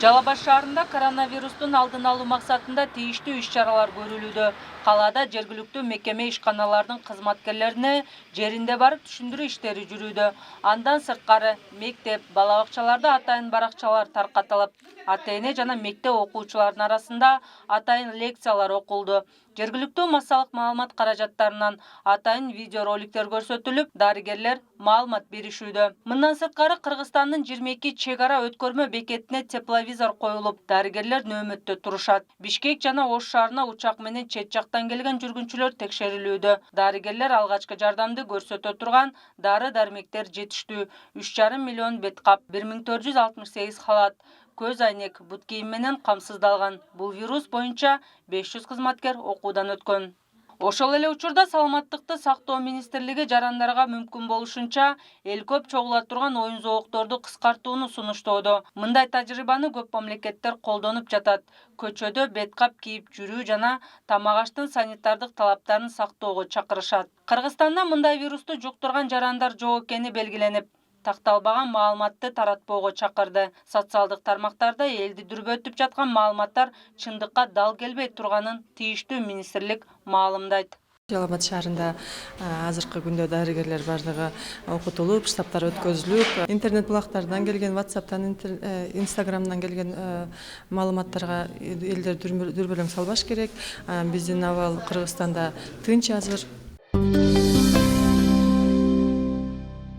Жалал Абад шаарында коронавирустун алдын алуу максатында тийиштүү иш-чаралар көрүлүүдө. Калаада жергиликтүү мекеме ишканалардын кызматкерлерине жеринде барып түшүндүрүү иштери жүрүүдө. Андан сырткары мектеп, бала бакчаларда атайын баракчалар таркатылып, ата-эне жана мектеп окуучуларынын арасында атайын лекциялар окулду. Жергиликтүү массалык маалымат каражаттарынан атайын видеороликтер көрсөтүлүп, дарыгерлер маалымат беришүүдө. Мындан сырткары Кыргызстандын 22 чек ара өткөрмө бекетине тепловизор коюлуп, дарыгерлер нөөмөттө турушат. Бишкек жана Ош шаарына учак менен чет жактан келген жүргүнчүлөр текшерилүүдө. Дарыгерлер алгачкы жардамды көрсөтө турган дары-дармектер жетиштүү. 3,5 миллион бет кап, 1468 халат, көз айнек, бут кийим менен камсыздалган. Бул вирус боюнча 500 кызматкер окуудан өткөн. Ошол эле учурда Саламаттыкты сактоо министрлиги жарандарга мүмкүн болушунча эл көп чогула турган оюн зоокторду кыскартууну сунуштоодо. Мындай тажрыйбаны көп мамлекеттер колдонуп жатат. Көчөдө бет кап кийип жүрүү жана тамак аштын санитардык талаптарын сактоого чакырышат. Кыргызстанда мындай вирусту жуктурган жарандар жок экени белгиленип, такталбаган маалыматты таратпоого чакырды. Социалдык тармактарда элди дүрбөтүп жаткан маалыматтар чындыкка дал келбей турганын тийиштүү министрлик маалымдайт. Жалал Абад шаарында азыркы күндө дарыгерлер бардыгы окутулуп, штабтар өткөзүлүп, интернет булактардан келген, WhatsApp'тан, Instagram'дан келген маалыматтарга элдер дүрбөлөң салбаш керек. Биздин абал Кыргызстанда тынч азыр.